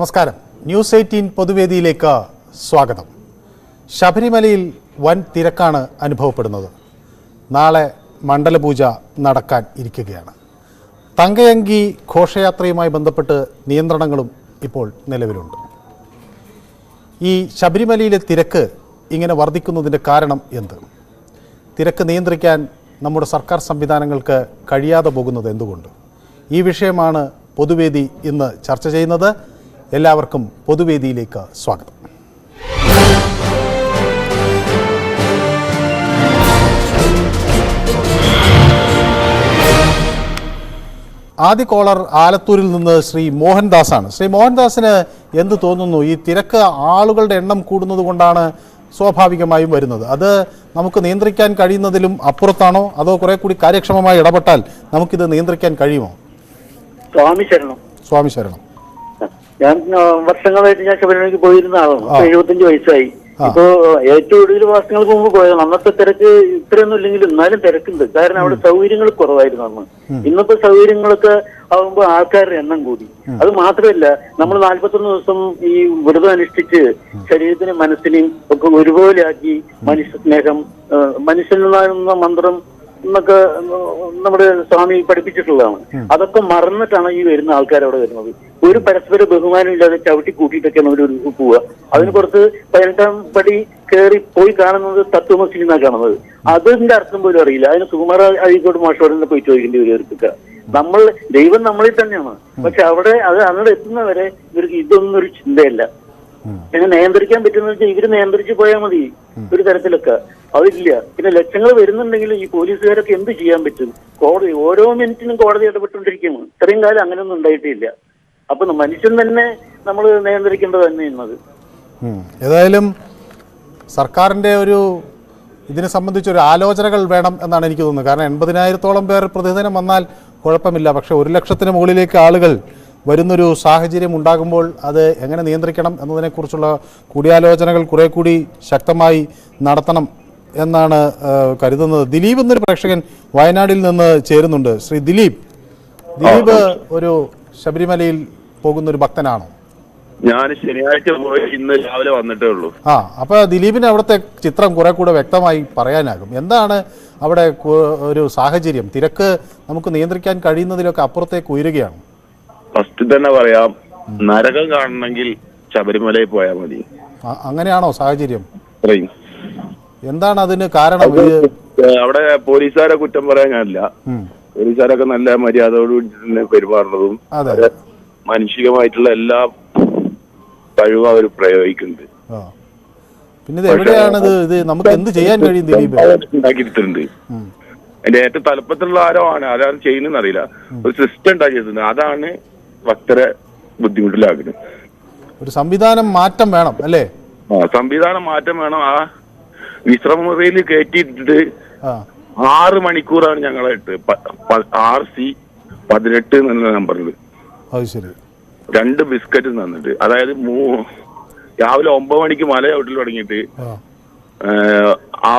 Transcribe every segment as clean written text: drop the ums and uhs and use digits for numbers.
നമസ്കാരം. ന്യൂസ് 18 പൊതുവേദിയിലേക്ക് സ്വാഗതം. ശബരിമലയിൽ വൻ തിരക്കാണ് അനുഭവപ്പെടുന്നത്. നാളെ മണ്ഡലപൂജ നടക്കാൻ ഇരിക്കുകയാണ്. തങ്കയങ്കി ഘോഷയാത്രയുമായി ബന്ധപ്പെട്ട് നിയന്ത്രണങ്ങളും ഇപ്പോൾ നിലവിലുണ്ട്. ഈ ശബരിമലയിലെ തിരക്ക് ഇങ്ങനെ വർദ്ധിക്കുന്നതിൻ്റെ കാരണം എന്ത്? തിരക്ക് നിയന്ത്രിക്കാൻ നമ്മുടെ സർക്കാർ സംവിധാനങ്ങൾക്ക് കഴിയാതെ പോകുന്നത് എന്തുകൊണ്ട്? ഈ വിഷയമാണ് പൊതുവേദി ഇന്ന് ചർച്ച ചെയ്യുന്നത്. എല്ലാവർക്കും പൊതുവേദിയിലേക്ക് സ്വാഗതം. ആദ്യ കോളർ ആലത്തൂരിൽ നിന്ന് ശ്രീ മോഹൻദാസാണ്. ശ്രീ മോഹൻദാസിന് എന്ത് തോന്നുന്നു? ഈ തിരക്ക് ആളുകളുടെ എണ്ണം കൂടുന്നത് കൊണ്ടാണ് സ്വാഭാവികമായും വരുന്നത്. അത് നമുക്ക് നിയന്ത്രിക്കാൻ കഴിയുന്നതിലും അപ്പുറത്താണോ, അതോ കുറെ കൂടി കാര്യക്ഷമമായി ഇടപെട്ടാൽ നമുക്കിത് നിയന്ത്രിക്കാൻ കഴിയുമോ? സ്വാമി ശരണം. ഞാൻ വർഷങ്ങളായിട്ട് ഞാൻ ശബരിമലയ്ക്ക് പോയിരുന്ന ആളാണ്. 75 വയസ്സായി. ഇപ്പോ ഏറ്റവും കൂടുതൽ മാസങ്ങൾക്ക് മുമ്പ് പോയത്. അന്നത്തെ തിരക്ക് ഇത്രയൊന്നും ഇല്ലെങ്കിലും എന്നാലും തിരക്കുണ്ട്. കാരണം അവിടെ സൗകര്യങ്ങൾ കുറവായിരുന്നു അന്ന്. ഇന്നത്തെ സൗകര്യങ്ങളൊക്കെ ആകുമ്പോൾ ആൾക്കാരുടെ എണ്ണം കൂടി. അത് മാത്രമല്ല, നമ്മൾ 41 ദിവസം ഈ വ്രതം അനുഷ്ഠിച്ച് ശരീരത്തിനും മനസ്സിനെയും ഒക്കെ ഒരുപോലെ ആക്കി മനുഷ്യസ്നേഹം, മനുഷ്യനെന്ന മന്ത്രം എന്നൊക്കെ നമ്മുടെ സ്വാമി പഠിപ്പിച്ചിട്ടുള്ളതാണ്. അതൊക്കെ മറന്നിട്ടാണ് ഈ വരുന്ന ആൾക്കാരവിടെ വരുന്നത്. ഒരു പരസ്പര ബഹുമാനം ഇല്ലാതെ ചവിട്ടി കൂട്ടിയിട്ടൊക്കെയാണ് അവർ പോവുക. അതിന് പുറത്ത് 18ാം പടി കയറി പോയി കാണുന്നത് തത്വമസി എന്നാണ് കാണുന്നത്. അതിന്റെ അർത്ഥം പോലും അറിയില്ല. അതിന് സുകുമാർ അഴീക്കോട് മാഷോട് തന്നെ പോയി ചോദിക്കേണ്ടി വരും ഇവർക്ക്. നമ്മൾ ദൈവം നമ്മളിൽ തന്നെയാണ്. പക്ഷെ അവിടെ അങ്ങോട്ട് എത്തുന്നവരെ ഇവർക്ക് ഇതൊന്നും ഒരു ചിന്തയല്ല. എങ്ങനെ നിയന്ത്രിക്കാൻ പറ്റുന്ന വെച്ചാൽ ഇവര് നിയന്ത്രിച്ചു പോയാൽ മതി ഒരു തരത്തിലൊക്കെ. അതില്ല. പിന്നെ ലക്ഷങ്ങൾ വരുന്നുണ്ടെങ്കിൽ ഈ പോലീസുകാരൊക്കെ എന്ത് ചെയ്യാൻ പറ്റും? കോടതി ഓരോ മിനിറ്റിനും കോടതി ഇടപെട്ടുകൊണ്ടിരിക്കുകയാണ്. ഇത്രയും കാലം അങ്ങനെയൊന്നും ഉണ്ടായിട്ടില്ല. അപ്പൊ മനുഷ്യൻ തന്നെ നമ്മൾ നിയന്ത്രിക്കേണ്ടത് തന്നെയുള്ളത്. ഏതായാലും സർക്കാരിന്റെ ഒരു ഇതിനെ സംബന്ധിച്ചൊരു ആലോചനകൾ വേണം എന്നാണ് എനിക്ക് തോന്നുന്നത്. കാരണം 80,000-ഓളം പേർ പ്രതിദിനം വന്നാൽ കുഴപ്പമില്ല. പക്ഷെ 1 ലക്ഷത്തിന് മുകളിലേക്ക് ആളുകൾ വരുന്നൊരു സാഹചര്യം ഉണ്ടാകുമ്പോൾ അത് എങ്ങനെ നിയന്ത്രിക്കണം എന്നതിനെക്കുറിച്ചുള്ള കൂടിയാലോചനകൾ കുറെ കൂടി ശക്തമായി നടത്തണം എന്നാണ് കരുതുന്നത്. ദിലീപ് എന്നൊരു പ്രേക്ഷകൻ വയനാട്ടിൽ നിന്ന് ചേരുന്നുണ്ട്. ശ്രീ ദിലീപ് ഒരു ശബരിമലയിൽ പോകുന്ന ഒരു ഭക്തനാണോ? ഞാൻ ശനിയാഴ്ച പോയി ഇന്ന് രാവിലെ വന്നിട്ടേ ഉള്ളൂ. അപ്പൊ ദിലീപിന് അവിടുത്തെ ചിത്രം കുറെ കൂടെ വ്യക്തമായി പറയാനാകും. എന്താണ് അവിടെ ഒരു സാഹചര്യം? തിരക്ക് നമുക്ക് നിയന്ത്രിക്കാൻ കഴിയുന്നതിലൊക്കെ അപ്പുറത്തേക്ക് ഉയരുകയാണ്. ഫസ്റ്റ് തന്നെ പറയാം, നരകം കാണണമെങ്കിൽ ശബരിമലയിൽ പോയാൽ മതി. അങ്ങനെയാണോ സാഹചര്യം? എന്താണ് അതിന് കാരണം? അവിടെ പോലീസുകാരെ കുറ്റം പറയാനല്ല. പോലീസുകാരൊക്കെ നല്ല മര്യാദയോടുകൂടി തന്നെ പെരുമാറുന്നതും മാനുഷികമായിട്ടുള്ള എല്ലാ കഴിവും അവർ പ്രയോഗിക്കുന്നുണ്ട്. പിന്നെ എവിടെയാണത്? നമുക്ക് എന്ത് ചെയ്യാൻ കഴിയും? ദിലീപ് ഉണ്ടാക്കിയിട്ടുണ്ട്. അതിന്റെ ഏറ്റവും തലപ്പത്തുള്ള ആരാണ് ചെയ്യുന്നതെന്ന് അറിയില്ല. ഒരു സിസ്റ്റം ഉണ്ടാക്കിയിട്ടുണ്ട്. അതാണ് ഭക്തരെ ബുദ്ധിമുട്ടിലാക്കുന്നത്. ഒരു സംവിധാനം മാറ്റം വേണം അല്ലേ? സംവിധാനം മാറ്റം വേണം. ആ വിശ്രമമുറിയിൽ കയറ്റിയിട്ടിട്ട് 6 മണിക്കൂറാണ് ഞങ്ങളെ ഇട്ട് RC18 എന്നുള്ള നമ്പറിൽ 2 ബിസ്ക്കറ്റ് തന്നിട്ട്. അതായത് രാവിലെ 9 മണിക്ക് മല ചവിട്ടിൽ തുടങ്ങിയിട്ട് ആ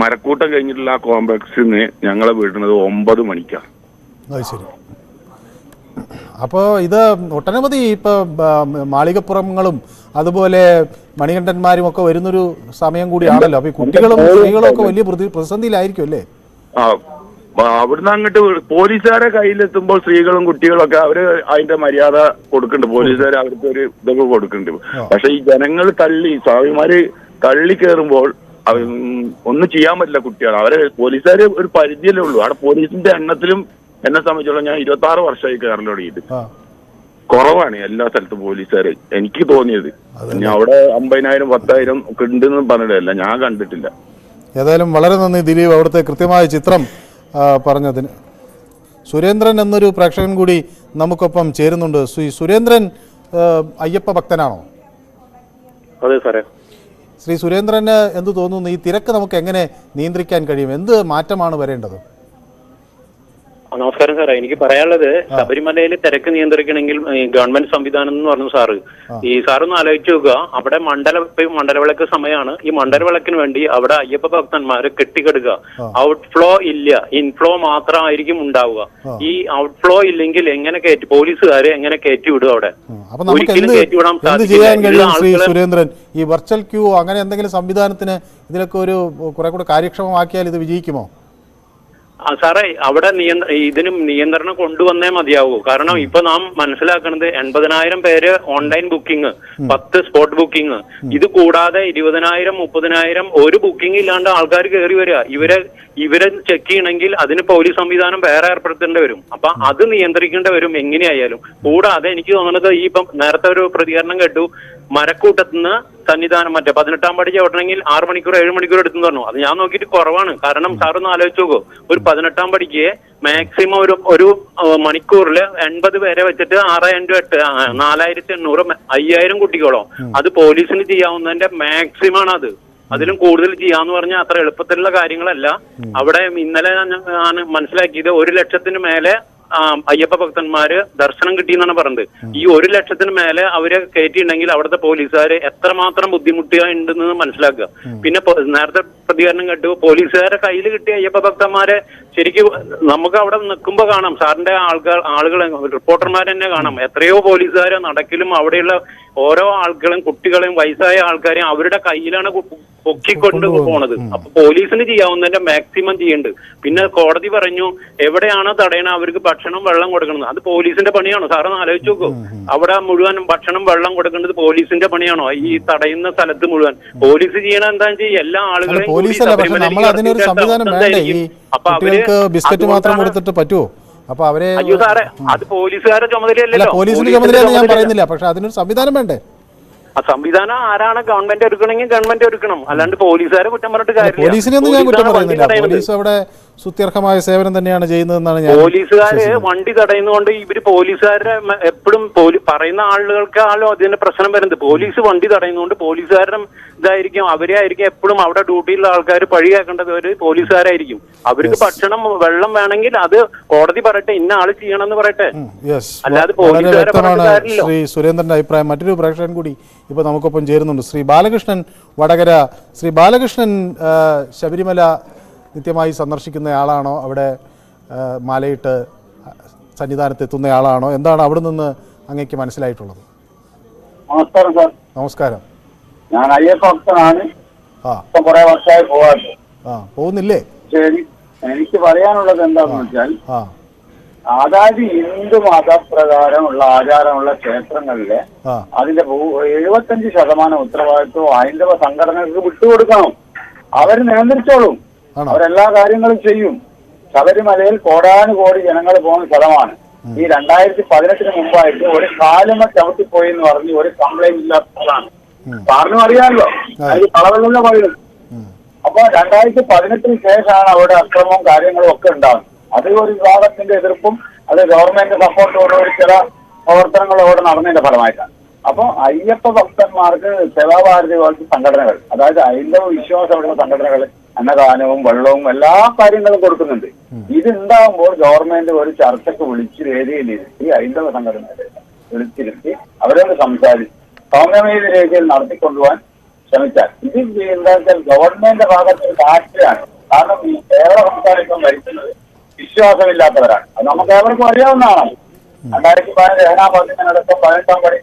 മരക്കൂട്ടം കഴിഞ്ഞിട്ടുള്ള ആ കോംപ്ലക്സിൽ നിന്ന് ഞങ്ങളെ വീട്ടുന്നത് 9 മണിക്കാണ്. അപ്പോൾ ഇത് ഒട്ടനവധി ഇപ്പൊ മാളികപ്പുറങ്ങളും അതുപോലെ മണികണ്ഠന്മാരും ഒക്കെ വരുന്നൊരു സമയം കൂടിയാണല്ലോ. അപ്പൊ കുട്ടികളും സ്ത്രീകളും ഒക്കെ വലിയ പ്രതിസന്ധിയിലായിരിക്കും അല്ലേ? അവിടുന്ന് അങ്ങോട്ട് പോലീസുകാരെ കയ്യിലെത്തുമ്പോൾ സ്ത്രീകളും കുട്ടികളും ഒക്കെ അവര് അതിന്റെ മര്യാദ കൊടുക്കുന്നുണ്ട്. പോലീസുകാർ അവർക്ക് ഒരു ഇതൊക്കെ കൊടുക്കുന്നുണ്ട്. പക്ഷെ ഈ ജനങ്ങൾ സ്വാമിമാര് തള്ളി കയറുമ്പോൾ ഒന്നും ചെയ്യാൻ പറ്റില്ല. കുട്ടികൾ അവരെ പോലീസുകാർ ഒരു പരിധിയല്ലേ ഉള്ളൂ. അവിടെ പോലീസിന്റെ എണ്ണത്തിലും എന്നെ സംബന്ധിച്ചോളം ഞാൻ 26 വർഷമായി കയറൽ തുടങ്ങിയിട്ട് കുറവാണ് എല്ലാ സ്ഥലത്തും പോലീസുകാർ. എനിക്ക് തോന്നിയത് ഞാൻ അവിടെ 50,000 10,000 ഒക്കെ ഉണ്ടെന്ന് പറഞ്ഞിട്ടല്ല, ഞാൻ കണ്ടിട്ടില്ല. ഏതായാലും വളരെ നന്ദി ദിലീപ്, അവിടുത്തെ കൃത്യമായ ചിത്രം പറഞ്ഞതിന്. സുരേന്ദ്രൻ എന്നൊരു പ്രേക്ഷകൻ കൂടി നമുക്കൊപ്പം ചേരുന്നുണ്ട്. സുരേന്ദ്രൻ അയ്യപ്പ ഭക്തനാണോ? അതെ സാറേ. ശ്രീ സുരേന്ദ്രന് എന്ത് തോന്നുന്നു? ഈ തിരക്ക് നമുക്ക് എങ്ങനെ നിയന്ത്രിക്കാൻ കഴിയും? എന്ത് മാറ്റമാണ് വരേണ്ടത്? നമസ്കാരം സാറേ. എനിക്ക് പറയാനുള്ളത്, ശബരിമലയിൽ തിരക്ക് നിയന്ത്രിക്കണമെങ്കിൽ ഗവൺമെന്റ് സംവിധാനം എന്ന് പറഞ്ഞു സാറ്. ഈ സാറൊന്ന് ആലോചിച്ച് നോക്കുക. അവിടെ മണ്ഡലവിളക്ക് സമയമാണ്. ഈ മണ്ഡലവിളക്കിന് വേണ്ടി അവിടെ അയ്യപ്പ ഭക്തന്മാര് കെട്ടിക്കെടുക്കുക. ഔട്ട്ഫ്ലോ ഇല്ല, ഇൻഫ്ലോ മാത്രമായിരിക്കും ഉണ്ടാവുക. ഈ ഔട്ട്ഫ്ലോ ഇല്ലെങ്കിൽ എങ്ങനെ പോലീസുകാര് എങ്ങനെ കയറ്റി വിടും അവിടെ? അപ്പൊ നമുക്ക് ഒരിക്കലും കയറ്റിവിടാൻ എന്ത് സാധിക്കില്ല. ചെയ്യാൻ കഴിയും ശ്രീ ആളുകളെ സുരേന്ദ്രൻ? ഈ വെർച്വൽ ക്യൂ അങ്ങനെ എന്തെങ്കിലും സംവിധാനത്തിന് ഇതിലൊക്കെ ഒരു കുറെ കൂടെ കാര്യക്ഷമമാക്കിയാൽ ഇത് വിജയിക്കുമോ? സാറേ, അവിടെ ഇതിനും നിയന്ത്രണം കൊണ്ടുവന്നേ മതിയാവൂ. കാരണം ഇപ്പൊ നാം മനസ്സിലാക്കുന്നത് 80,000 പേര് ഓൺലൈൻ ബുക്കിംഗ്, 10 സ്പോട്ട് ബുക്കിംഗ്, ഇത് കൂടാതെ 20,000 30,000 ഒരു ബുക്കിംഗ് ഇല്ലാണ്ട് ആൾക്കാർ കയറി വരിക. ഇവരെ ചെക്ക് ചെയ്യണമെങ്കിൽ അതിന് പോലീസ് സംവിധാനം വേറെ ഏർപ്പെടുത്തേണ്ടി വരും. അപ്പൊ അത് നിയന്ത്രിക്കേണ്ടി വരും എങ്ങനെയായാലും. കൂടാതെ എനിക്ക് തോന്നുന്നത് ഈ ഇപ്പം നേരത്തെ ഒരു പ്രതികരണം കേട്ടു, മരക്കൂട്ടത്തുനിന്ന് സന്നിധാനം മറ്റേ 18-ാം പടി ചവിട്ടണമെങ്കിൽ 6 മണിക്കൂർ 7 മണിക്കൂർ എടുത്തെന്ന് പറഞ്ഞു. അത് ഞാൻ നോക്കിയിട്ട് കുറവാണ്. കാരണം സാറൊന്ന് ആലോചിച്ച് നോക്കൂ, ഒരു 18-ാം പടിക്ക് മാക്സിമം ഒരു മണിക്കൂറിൽ 80 പേരെ വെച്ചിട്ട് 6x8 4800 5000 കുട്ടികളോ, അത് പോലീസിന് ചെയ്യാവുന്നതിന്റെ മാക്സിമം ആണ് അത്. അതിലും കൂടുതൽ ചെയ്യാന്ന് പറഞ്ഞാൽ അത്ര എളുപ്പത്തിലുള്ള കാര്യങ്ങളല്ല. അവിടെ ഇന്നലെ ഞാൻ മനസ്സിലാക്കിയത് 1 ലക്ഷത്തിന് മേലെ അയ്യപ്പ ഭക്തന്മാര് ദർശനം കിട്ടിയെന്നാണ് പറഞ്ഞത്. ഈ 1 ലക്ഷത്തിന് മേലെ അവരെ കയറ്റിയിട്ടുണ്ടെങ്കിൽ അവിടുത്തെ പോലീസുകാര് എത്രമാത്രം ബുദ്ധിമുട്ടുണ്ടെന്ന് മനസ്സിലാക്കുക. പിന്നെ നേരത്തെ പ്രതികരണം കേട്ടു, പോലീസുകാരെ കയ്യിൽ കിട്ടിയ അയ്യപ്പ ഭക്തന്മാരെ ശരിക്കും നമുക്ക് അവിടെ നിൽക്കുമ്പോ കാണാം, സാറിന്റെ ആളുകളെ റിപ്പോർട്ടർമാരെ തന്നെ കാണാം, എത്രയോ പോലീസുകാരെ നടക്കിലും അവിടെയുള്ള ഓരോ ആളുകളെയും കുട്ടികളെയും വയസ്സായ ആൾക്കാരെയും അവരുടെ കയ്യിലാണ് പൊക്കിക്കൊണ്ട് പോണത്. അപ്പൊ പോലീസിന് ചെയ്യാവുന്നതിന്റെ മാക്സിമം ചെയ്യുന്നുണ്ട്. പിന്നെ കോടതി പറഞ്ഞു എവിടെയാണോ തടയണ അവർക്ക് ഭക്ഷണം വെള്ളം കൊടുക്കുന്നത്, അത് പോലീസിന്റെ പണിയാണോ? സാറൊന്ന് ആലോചിച്ച് നോക്കൂ, അവിടെ മുഴുവൻ ഭക്ഷണം വെള്ളം കൊടുക്കേണ്ടത് പോലീസിന്റെ പണിയാണോ? ഈ തടയുന്ന സ്ഥലത്ത് മുഴുവൻ പോലീസ് ചെയ്യണ എന്താണെന്ന് വെച്ചാൽ എല്ലാ ആളുകളെയും അപ്പൊ അവർക്ക് ബിസ്ക്കറ്റ് മാത്രം കൊടുത്തിട്ട് പറ്റുമോ? അപ്പൊ അവരെ അയ്യോ സാറേ, അത് പോലീസുകാരുടെ ചുമതലയല്ലല്ലോ. പോലീസിന്റെ ചുമതലയെന്ന് ഞാൻ പറയുന്നില്ല, പക്ഷെ അതിനൊരു സംവിധാനം വേണ്ടേ? ആ സംവിധാനം ആരാണ് ഗവൺമെന്റ് എടുക്കണമെങ്കിൽ ഗവൺമെന്റ് എടുക്കണം, അല്ലാണ്ട് പോലീസുകാരെ കുറ്റം പറഞ്ഞിട്ട് കാര്യമില്ല. പോലീസിനെയൊന്നും ഞാൻ കുറ്റം പറയുന്നില്ല, പോലീസ് അവിടെ സ്തുത്യർഹമായ സേവനം തന്നെയാണ് ചെയ്യുന്നതെന്നാണ് ഞാൻ. പോലീസുകാര് വണ്ടി തടയുന്നതുകൊണ്ട് ഇവര് പോലീസുകാരുടെ എപ്പോഴും പറയുന്ന ആളുകൾക്കാണല്ലോ അതിന്റെ പ്രശ്നം വരുന്നത്. പോലീസ് വണ്ടി തടയുന്നതുകൊണ്ട് പോലീസുകാരുടെ ഇതായിരിക്കും, അവരെ ആയിരിക്കും എപ്പോഴും അവിടെ ഡ്യൂട്ടിയിലുള്ള ആൾക്കാർ പഴിയാക്കേണ്ടത് ഒരു പോലീസുകാരായിരിക്കും. അവർക്ക് ഭക്ഷണം വെള്ളം വേണമെങ്കിൽ അത് കോടതി പറയട്ടെ, ഇന്ന ആള് ചെയ്യണമെന്ന് പറയട്ടെ, അല്ലാതെ പോലീസുകാരെ പറഞ്ഞിട്ട് കാര്യമില്ല. ശ്രീ സുരേന്ദ്രന്റെ അഭിപ്രായം. മറ്റൊരു പ്രേക്ഷകൻ കൂടി ഇപ്പൊ നമുക്കൊപ്പം ചേരുന്നുണ്ട്, ശ്രീ ബാലകൃഷ്ണൻ വടകര. ശ്രീ ബാലകൃഷ്ണൻ ശബരിമല നിത്യമായി സന്ദർശിക്കുന്നയാളാണോ? അവിടെ മാലയിട്ട് സന്നിധാനത്തെത്തുന്നയാളാണോ? എന്താണ് അവിടെ നിന്ന് അങ്ങേക്ക് മനസ്സിലായിട്ടുള്ളത്? നമസ്കാരം സാർ. നമസ്കാരം. ഞാൻ അയ്യപ്പ ഭക്തനാണ്. കുറെ വർഷമായി പോകാറ്. പോകുന്നില്ലേ? ശരി, എനിക്ക് പറയാനുള്ളത് എന്താണെന്ന് വെച്ചാൽ, അതായത് ഹിന്ദു മതപ്രകാരമുള്ള ആചാരമുള്ള ക്ഷേത്രങ്ങളിലെ അതിന്റെ 75% ഉത്തരവാദിത്വം ഹൈന്ദവ സംഘടനകൾക്ക് വിട്ടുകൊടുക്കണം. അവർ നിയന്ത്രിച്ചോളും, അവരെല്ലാ കാര്യങ്ങളും ചെയ്യും. ശബരിമലയിൽ കോടാനുകോടി ജനങ്ങൾ പോകുന്ന സ്ഥലമാണ്. ഈ 2018 മുമ്പായിട്ട് ഒരു കാലുമ ചവിട്ടിപ്പോയി എന്ന് പറഞ്ഞ് ഒരു കംപ്ലൈന്റ് ഇല്ലാത്ത സ്ഥലമാണ്. സാറിനും അറിയാമല്ലോ, അത് കളവെള്ള പറയുന്നത്. അപ്പൊ 2018 ശേഷമാണ് അവിടെ അക്രമവും കാര്യങ്ങളും ഒക്കെ ഉണ്ടാകുന്നത്. അത് ഒരു വിഭാഗത്തിന്റെ എതിർപ്പും അത് ഗവൺമെന്റ് സപ്പോർട്ടോടുകൂടി ചില പ്രവർത്തനങ്ങൾ അവിടെ നടന്നതിന്റെ ഫലമായിട്ടാണ്. അപ്പൊ അയ്യപ്പ ഭക്തന്മാർക്ക് സേവാഭാരതി പോലത്തെ സംഘടനകൾ, അതായത് ഹൈന്ദവ വിശ്വാസമുള്ള സംഘടനകൾ അന്നദാനവും വെള്ളവും എല്ലാ കാര്യങ്ങളും കൊടുക്കുന്നുണ്ട്. ഇതുണ്ടാകുമ്പോൾ ഗവൺമെന്റ് ഒരു ചർച്ചയ്ക്ക് വിളിച്ച് വേദിയിലിരുത്തി ഹൈന്ദവ സംഘടനകളെ വിളിച്ചിരുത്തി അവരോട് സംസാരിച്ച് സൗമ്യമായ രീതിയിൽ നടത്തിക്കൊണ്ടുപോകാൻ ശ്രമിച്ചാൽ, ഇത് എന്താ വെച്ചാൽ ഗവൺമെന്റിന്റെ ഭാഗത്ത് കാറ്റാണ്. കാരണം ഈ കേരള സംസ്ഥാനം ഭരിക്കുന്നത് വിശ്വാസമില്ലാത്തവരാണ്. അത് നമുക്ക് ഏവർക്കും അറിയാവുന്നതാണ്. 2015 ഏനാപതിനടക്കം 18-ാം പടി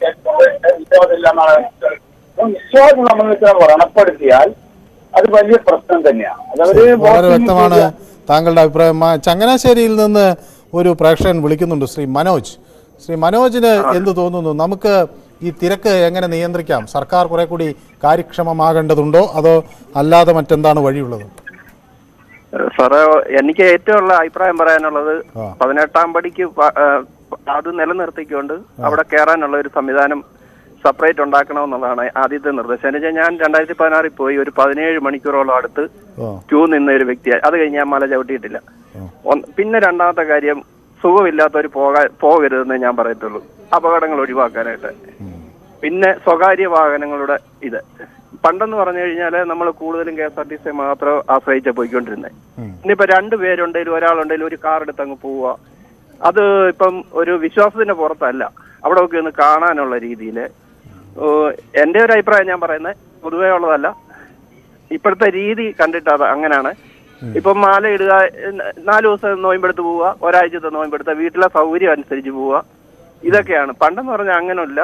വിശ്വാസമില്ല എന്നാണ്. വിശ്വാസം സംബന്ധിച്ച് വ്രണപ്പെടുത്തിയാൽ അത് വലിയ പ്രശ്നം തന്നെയാണ്. വളരെ വ്യക്തമാണ് താങ്കളുടെ അഭിപ്രായം. ചങ്ങനാശ്ശേരിയിൽ നിന്ന് ഒരു പ്രേക്ഷകൻ വിളിക്കുന്നുണ്ട്, ശ്രീ മനോജ്. ശ്രീ മനോജിന് എന്ത് തോന്നുന്നു? നമുക്ക് ഈ തിരക്ക് എങ്ങനെ നിയന്ത്രിക്കാം? സർക്കാർ കുറെ കൂടി കാര്യക്ഷമമാകേണ്ടതുണ്ടോ അതോ അല്ലാതെ മറ്റെന്താണ് വഴിയുള്ളത്? സാറേ, എനിക്ക് ഏറ്റവും അഭിപ്രായം പറയാനുള്ളത് 18-ാം പടിക്ക് അത് നിലനിർത്തിക്കൊണ്ട് അവിടെ കയറാനുള്ള ഒരു സംവിധാനം സെപ്പറേറ്റ് ഉണ്ടാക്കണമെന്നുള്ളതാണ് ആദ്യത്തെ നിർദ്ദേശം. എന്ന് വെച്ചാൽ ഞാൻ 2016 പോയി ഒരു 17 മണിക്കൂറോളം അടുത്ത് ക്യൂ നിന്ന ഒരു വ്യക്തിയായി. അത് കഴിഞ്ഞ് ഞാൻ മല ചവിട്ടിയിട്ടില്ല. പിന്നെ രണ്ടാമത്തെ കാര്യം, സുഖമില്ലാത്തവർ പോകരുതെന്ന് ഞാൻ പറയത്തുള്ളൂ, അപകടങ്ങൾ ഒഴിവാക്കാനായിട്ട്. പിന്നെ സ്വകാര്യ വാഹനങ്ങളുടെ ഇത് പണ്ടെന്ന് പറഞ്ഞു കഴിഞ്ഞാൽ നമ്മൾ കൂടുതലും KSRTC മാത്രം ആശ്രയിച്ച പോയിക്കൊണ്ടിരുന്നത്. ഇനിയിപ്പോ 2 പേരുണ്ടെങ്കിലും ഒരാളുണ്ടെങ്കിലും ഒരു കാർ എടുത്ത് അങ്ങ് പോവുക, അത് ഇപ്പം ഒരു വിശ്വാസത്തിന്റെ പുറത്തല്ല, അവിടെ ഒക്കെ ഒന്ന് കാണാനുള്ള രീതിയിൽ. എൻ്റെ ഒരു അഭിപ്രായം ഞാൻ പറയുന്നത് പൊതുവേ ഉള്ളതല്ല, ഇപ്പോഴത്തെ രീതി കണ്ടിട്ട് അത് അങ്ങനെയാണ്. ഇപ്പം മാല ഇടുക, 4 ദിവസം നോയമ്പെടുത്ത് പോവുക, ഒരാഴ്ചത്തെ നോയമ്പെടുത്ത വീട്ടിലെ സൗകര്യം അനുസരിച്ച് പോവുക, ഇതൊക്കെയാണ്. പണ്ടെന്ന് പറഞ്ഞാൽ അങ്ങനെയല്ല,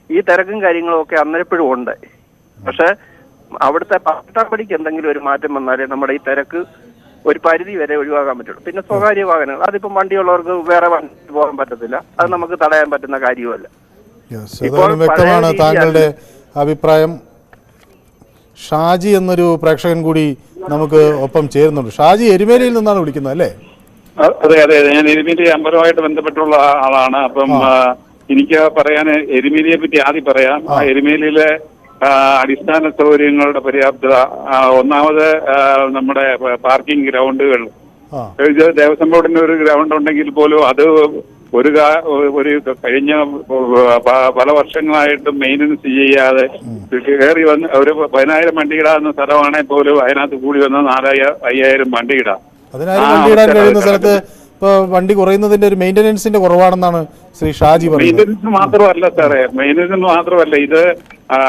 ഈ തിരക്കും കാര്യങ്ങളും ഒക്കെ അന്നേരപ്പോഴും ഉണ്ട്. പക്ഷെ അവിടുത്തെ 18-ാം പടിക്ക് എന്തെങ്കിലും ഒരു മാറ്റം വന്നാലേ നമ്മുടെ ഈ തിരക്ക് ഒരു പരിധി വരെ ഒഴിവാക്കാൻ പറ്റുള്ളൂ. പിന്നെ സ്വകാര്യ വാഹനങ്ങൾ, അതിപ്പം വണ്ടിയുള്ളവർക്ക് വേറെ വണ്ടി പോകാൻ പറ്റത്തില്ല, അത് നമുക്ക് തടയാൻ പറ്റുന്ന കാര്യമല്ല. വ്യക്തമാണ് താങ്കളുടെ അഭിപ്രായം. ഷാജി എന്നൊരു പ്രേക്ഷകൻ കൂടി നമുക്ക് ഒപ്പം ചേരുന്നുണ്ട്. ഷാജി എരുമേലിയിൽ നിന്നാണ് വിളിക്കുന്നത് അല്ലേ? അതെ അതെ, ഞാൻ എരുമേലി അമ്പലമായിട്ട് ബന്ധപ്പെട്ടുള്ള ആളാണ്. അപ്പം എനിക്ക് പറയാൻ എരുമേലിയെ പറ്റി ആദ്യം പറയാം. എരുമേലിയിലെ അടിസ്ഥാന സൗകര്യങ്ങളുടെ പര്യാപ്തത, ഒന്നാമത് നമ്മുടെ പാർക്കിംഗ് ഗ്രൗണ്ടുകൾ, ദേവസ്വം ബോർഡിന് ഒരു ഗ്രൗണ്ട് ഉണ്ടെങ്കിൽ പോലും അത് ഒരു കഴിഞ്ഞ പല വർഷങ്ങളായിട്ടും മെയിൻ്റനൻസ് ചെയ്യാതെ കയറി വന്ന് ഒരു 10,000 വണ്ടി ഇടാവുന്ന സ്ഥലമാണെങ്കിൽ പോലും അതിനകത്ത് കൂടി വന്ന 4,000-5,000 വണ്ടി ഇടാം. 10,000 വണ്ടി ഇടാൻ കഴിയുന്ന സ്ഥലത്ത് ഇപ്പൊ വണ്ടി കുറയുന്നതിന്റെ ഒരു മെയിന്റനൻസിന്റെ കുറവാണെന്നാണ് ശ്രീ ഷാജി പറയുന്നത്. മെയിന്റനൻസ് മാത്രമല്ല സാറേ, മെയിന്റനൻസ് മാത്രമല്ല, ഇത്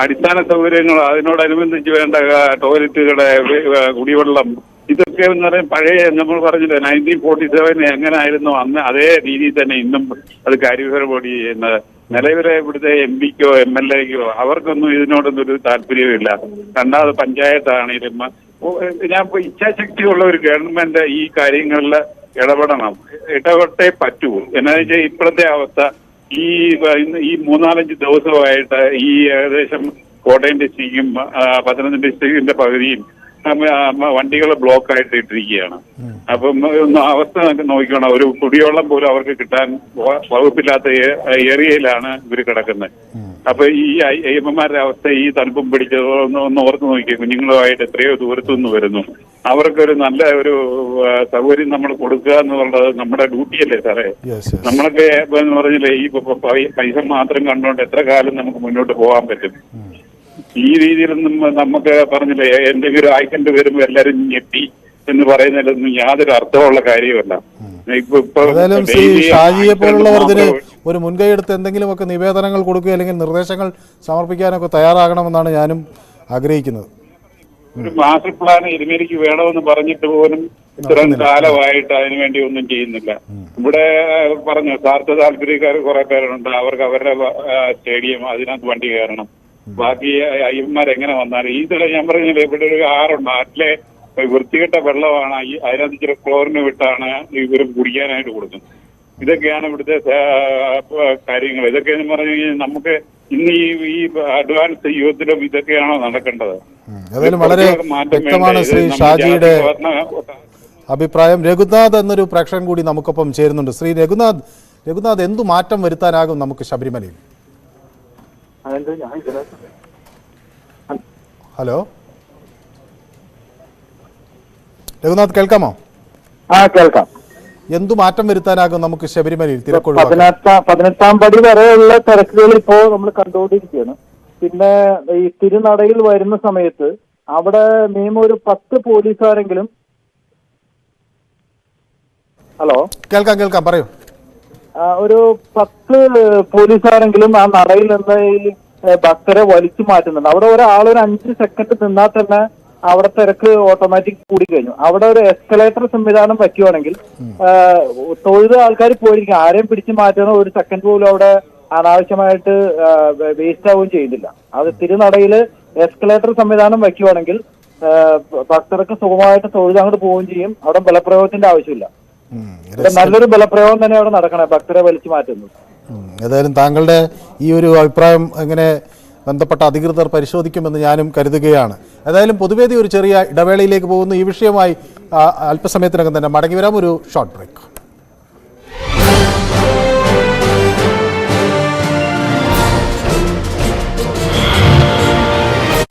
അടിസ്ഥാന സൗകര്യങ്ങൾ, അതിനോടനുബന്ധിച്ച് വേണ്ട ടോയ്ലറ്റുകള്, കുടിവെള്ളം, ഇതൊക്കെ എന്ന് പറയുന്നത് പഴയ നമ്മൾ പറഞ്ഞില്ലേ 1947 എങ്ങനെ ആയിരുന്നു അന്ന് അതേ രീതിയിൽ തന്നെ ഇന്നും അത് കാര്യവിഹരബോധി ചെയ്യുന്നത്. നിലവിലെ ഇവിടുത്തെ MP-ക്കോ MLA-ക്കോ അവർക്കൊന്നും ഇതിനോടൊന്നും ഒരു താല്പര്യമില്ല. രണ്ടാമത് പഞ്ചായത്താണെങ്കിലും ഞാൻ ഇച്ഛാശക്തിയുള്ള ഒരു ഗവൺമെന്റ് ഈ കാര്യങ്ങളിൽ ഇടപെട്ടേ പറ്റൂ. എന്നാന്ന് വെച്ചാൽ ഇപ്പോഴത്തെ അവസ്ഥ ഈ 3-4 ദിവസമായിട്ട് ഈ ഏകദേശം കോട്ടയം ഡിസ്ട്രിക്റ്റും പത്തനംതിട്ട ഡിസ്ട്രിക്റ്റിന്റെ പകുതിയും വണ്ടികൾ ബ്ലോക്ക് ആയിട്ട് ഇട്ടിരിക്കുകയാണ്. അപ്പം ഒന്ന് അവസ്ഥ നോക്കിക്കണം. ഒരു കുടിവെള്ളം പോലും അവർക്ക് കിട്ടാൻ വകുപ്പില്ലാത്ത ഏരിയയിലാണ് ഇവർ കിടക്കുന്നത്. അപ്പൊ ഈ അയ്യപ്പന്മാരുടെ അവസ്ഥ ഈ തണുപ്പും പിടിച്ചത് ഒന്ന് ഓർത്ത് നോക്കിയ കുഞ്ഞുങ്ങളുമായിട്ട് എത്രയോ ദൂരത്തുനിന്ന് വരുന്നു. അവർക്കൊരു നല്ല ഒരു സൗകര്യം നമ്മൾ കൊടുക്കുക എന്നുള്ളത് നമ്മുടെ ഡ്യൂട്ടിയല്ലേ സാറേ? നമ്മളൊക്കെ എന്ന് പറഞ്ഞില്ലേ ഈ പൈസ മാത്രം കണ്ടുകൊണ്ട് എത്ര കാലം നമുക്ക് മുന്നോട്ട് പോകാൻ പറ്റും? ഈ രീതിയിലൊന്നും നമുക്ക് പറഞ്ഞില്ലേ എന്തെങ്കിലും ആക്സിഡന്റ് വരുമ്പോൾ എല്ലാരും ഞെട്ടി എന്ന് പറയുന്നതിലൊന്നും യാതൊരു അർത്ഥമുള്ള കാര്യമല്ല. ഏതായാലും ശ്രീ ഷാജിയെ പോലുള്ളവർക്കിന് ഒരു മുൻകൈ എടുത്ത് എന്തെങ്കിലുമൊക്കെ നിവേദനങ്ങൾ കൊടുക്കുക അല്ലെങ്കിൽ നിർദ്ദേശങ്ങൾ സമർപ്പിക്കാനൊക്കെ തയ്യാറാകണമെന്നാണ് ഞാനും ആഗ്രഹിക്കുന്നത്. ഒരു മാസ്റ്റർ പ്ലാൻ എരുമേലിക്ക് വേണമെന്ന് പറഞ്ഞിട്ട് പോലും ഇത്രയും കാലമായിട്ട് അതിനുവേണ്ടി ഒന്നും ചെയ്യുന്നില്ല. ഇവിടെ പറഞ്ഞു സ്വാർത്ഥ താല്പര്യക്കാർ കുറെ പേരുണ്ട്, അവർക്ക് അവരുടെ സ്റ്റേഡിയം, അതിനകത്ത് വണ്ടി കയറണം. ബാക്കി അയ്യന്മാരെങ്ങനെ വന്നാലും ഈ സ്ഥലം ഞാൻ പറഞ്ഞില്ലേ ഇവിടെ ഒരു ആറുണ്ട്, ആറ്റിലെ വൃത്തികെട്ട വെള്ളമാണ്, അതിനകത്ത് ഇച്ചിരി ക്ലോറിന് വിട്ടാണ് ഇവർ കുടിക്കാനായിട്ട് കൊടുക്കുന്നത്. ഇതൊക്കെയാണ് ഇവിടുത്തെ കാര്യങ്ങൾ. ഇതൊക്കെ എന്ന് പറഞ്ഞു കഴിഞ്ഞാൽ നമുക്ക് ഇന്ന് ഈ അഡ്വാൻസ് യുഗത്തിലും ഇതൊക്കെയാണോ നടക്കേണ്ടത്? ഏതായാലും വളരെ വ്യക്തമാണ് ശ്രീ ഷാജിയുടെ അഭിപ്രായം. രഘുനാഥ് എന്നൊരു പ്രേക്ഷകൻ കൂടി നമുക്കൊപ്പം ചേരുന്നുണ്ട്. ശ്രീ രഘുനാഥ് എന്തു മാറ്റം വരുത്താനാകും നമുക്ക് ശബരിമലയിൽ? ഹലോ രഘുനാഥ്, കേൾക്കാമോ? കേൾക്കാം. എന്തു മാറ്റം വരുത്താനാകും നമുക്ക് ശബരിമലയിൽ? 18-ാം പടി വരെയുള്ള തിരക്കുകൾ ഇപ്പോ നമ്മൾ കണ്ടുകൊണ്ടിരിക്കുകയാണ്. പിന്നെ ഈ തിരുനടയിൽ വരുന്ന സമയത്ത് അവിടെ മിനിമം ഒരു 10 പോലീസുകാരെങ്കിലും. ഹലോ, കേൾക്കാം പറയൂ. ഒരു 10 പോലീസുകാരെങ്കിലും ആ നടയിൽ നിന്ന് ഈ ഭക്തരെ വലിച്ചു മാറ്റുന്നുണ്ട്. അവിടെ ഒരാളൊരു 5 സെക്കൻഡ് നിന്നാൽ തന്നെ അവിടെ തിരക്ക് ഓട്ടോമാറ്റിക് കൂടി കഴിഞ്ഞു. അവിടെ ഒരു എസ്കലേറ്റർ സംവിധാനം വയ്ക്കുവാണെങ്കിൽ തൊഴുത ആൾക്കാർ പോയിരിക്കും, ആരെയും പിടിച്ചു മാറ്റണ ഒരു സെക്കൻഡ് പോലും അവിടെ അനാവശ്യമായിട്ട് വേസ്റ്റ് ആവുകയും ചെയ്യുന്നില്ല. അത് തിരുനടയിൽ എസ്കലേറ്റർ സംവിധാനം വയ്ക്കുവാണെങ്കിൽ ഭക്തർക്ക് സുഖമായിട്ട് തൊഴുത അങ്ങോട്ട് പോവുകയും ചെയ്യും. അവിടെ ബലപ്രയോഗത്തിന്റെ ആവശ്യമില്ല. നല്ലൊരു ബലപ്രയോഗം തന്നെ അവിടെ നടക്കണേ, ഭക്തരെ വലിച്ചു മാറ്റുന്നു. ഏതായാലും താങ്കളുടെ ഈ ഒരു അഭിപ്രായം എങ്ങനെ ബന്ധപ്പെട്ട അധികൃതർ പരിശോധിക്കുമെന്ന് ഞാനും കരുതുകയാണ്. ഏതായാലും പൊതുവേദി ഒരു ചെറിയ ഇടവേളയിലേക്ക് പോകുന്നു. ഈ വിഷയമായി അല്പസമയത്തിനകം തന്നെ മടങ്ങി വരാം. ഒരു ഷോർട്ട് ബ്രേക്ക്.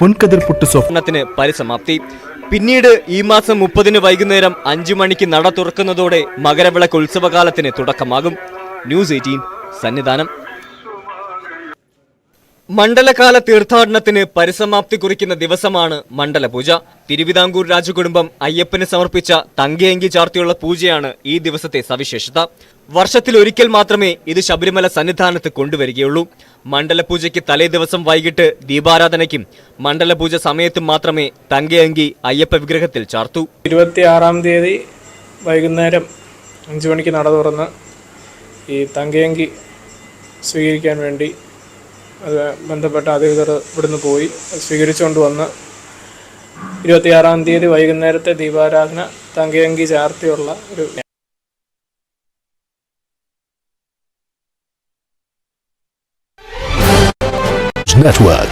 പൊൻകതിർപുട്ട് സ്വപ്നത്തിന് പരിസമാപ്തി. പിന്നീട് ഈ മാസം 30 വൈകുന്നേരം 5 മണിക്ക് നട തുറക്കുന്നതോടെ മകരവിളക്ക് ഉത്സവകാലത്തിന് തുടക്കമാകും. ന്യൂസ് 18 സന്നിധാനം. മണ്ഡലകാല തീർത്ഥാടനത്തിന് പരിസമാപ്തി കുറിക്കുന്ന ദിവസമാണ് മണ്ഡലപൂജ. തിരുവിതാംകൂർ രാജകുടുംബം അയ്യപ്പന് സമർപ്പിച്ച തങ്കയങ്കി ചാർത്തിയുള്ള പൂജയാണ് ഈ ദിവസത്തെ സവിശേഷത. വർഷത്തിലൊരിക്കൽ മാത്രമേ ഇത് ശബരിമല സന്നിധാനത്ത് കൊണ്ടുവരികയുള്ളൂ. മണ്ഡലപൂജയ്ക്ക് തലേ ദിവസം വൈകിട്ട് ദീപാരാധനയ്ക്കും മണ്ഡലപൂജ സമയത്തും മാത്രമേ തങ്കയങ്കി അയ്യപ്പ വിഗ്രഹത്തിൽ ചാർത്തു. 26-ാം തീയതി വൈകുന്നേരം 5 മണിക്ക് നട തുറന്ന് ഈ തങ്കയങ്കി സ്വീകരിക്കാൻ വേണ്ടി അത് ബന്ധപ്പെട്ട അധികൃതർ ഇവിടുന്ന് പോയി സ്വീകരിച്ചുകൊണ്ട് വന്ന് 26-ാം തീയതി വൈകുന്നേരത്തെ ദീപാരാധന തങ്കയങ്കി ചാർത്തിയുള്ള ഒരു Network.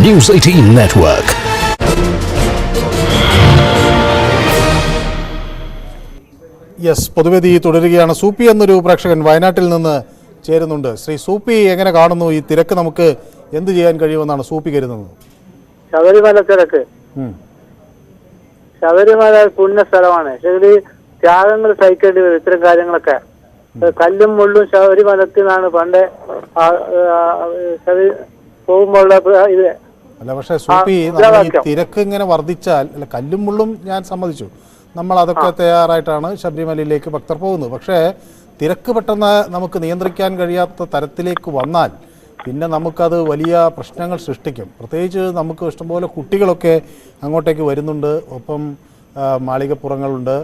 News 18 Network. യെസ്, പൊതുവേദി തുടരുകയാണ്. സൂപ്പി എന്നൊരു പ്രേക്ഷകൻ വയനാട്ടിൽ നിന്ന് ചേരുന്നുണ്ട്. ശ്രീ സൂപ്പി, എങ്ങനെ കാണുന്നു ഈ തിരക്ക്? നമുക്ക് എന്ത് ചെയ്യാൻ കഴിയുമെന്നാണ് സൂപ്പി കരുതുന്നത്? ശബരിമല തിരക്ക്, ശബരിമല പുണ്യ സ്ഥലമാണ്. ശരി, ത്യാഗങ്ങൾ സഹിക്കേണ്ടി വരും ഇത്തരം കാര്യങ്ങളൊക്കെ. കല്ലും മുള്ളും ശബരിമലത്തിൽ നിന്നാണ് പണ്ട് പോകുമ്പോൾ ഇത്. അല്ല, പക്ഷേ സൂപ്പി, നമ്മൾ ഈ തിരക്ക് ഇങ്ങനെ വർദ്ധിച്ചാൽ, അല്ല, കല്ലും മുള്ളും ഞാൻ സമ്മതിച്ചു, നമ്മൾ അതൊക്കെ തയ്യാറായിട്ടാണ് ശബരിമലയിലേക്ക് ഭക്തർ പോകുന്നത്. പക്ഷേ തിരക്ക് പെട്ടെന്ന് നമുക്ക് നിയന്ത്രിക്കാൻ കഴിയാത്ത തരത്തിലേക്ക് വന്നാൽ പിന്നെ നമുക്കത് വലിയ പ്രശ്നങ്ങൾ സൃഷ്ടിക്കും. പ്രത്യേകിച്ച് നമുക്ക് ഇഷ്ടംപോലെ കുട്ടികളൊക്കെ അങ്ങോട്ടേക്ക് വരുന്നുണ്ട്, ഒപ്പം മാളികപ്പുറങ്ങളുണ്ട്.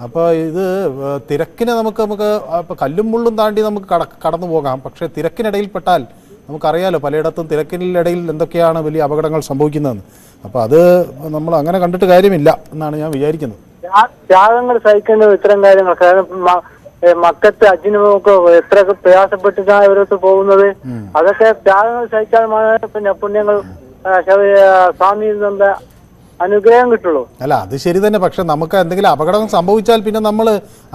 അപ്പോൾ ഇത് തിരക്കിനെ നമുക്ക് ഇപ്പോൾ കല്ലും മുള്ളും താണ്ടി നമുക്ക് കടന്നു പോകാം. പക്ഷേ തിരക്കിനിടയിൽപ്പെട്ടാൽ നമുക്കറിയാലോ പലയിടത്തും തിരക്കിനിടയിൽ എന്തൊക്കെയാണ് വലിയ അപകടങ്ങൾ സംഭവിക്കുന്നതെന്ന്. അപ്പോൾ അത് നമ്മൾ അങ്ങനെ കണ്ടിട്ട് കാര്യമില്ല എന്നാണ് ഞാൻ വിചാരിക്കുന്നത്. ത്യാഗങ്ങൾ സഹിക്കേണ്ട ഇത്തരം കാര്യങ്ങൾ. കാരണം മക്കത്ത് അജിനുമൊക്കെ എത്ര പ്രയാസപ്പെട്ടിട്ടാണ് ഇവരൊത്ത് പോകുന്നത്. അതൊക്കെ ത്യാഗങ്ങൾ സഹിച്ചാൽ പിന്നെ പുണ്യങ്ങൾ സ്വാമിയിൽ നിന്ന് അനുഗ്രഹം കിട്ടുള്ളൂ. അല്ല, അത് ശരി തന്നെ. പക്ഷെ നമുക്ക് എന്തെങ്കിലും അപകടം സംഭവിച്ചാൽ പിന്നെ നമ്മൾ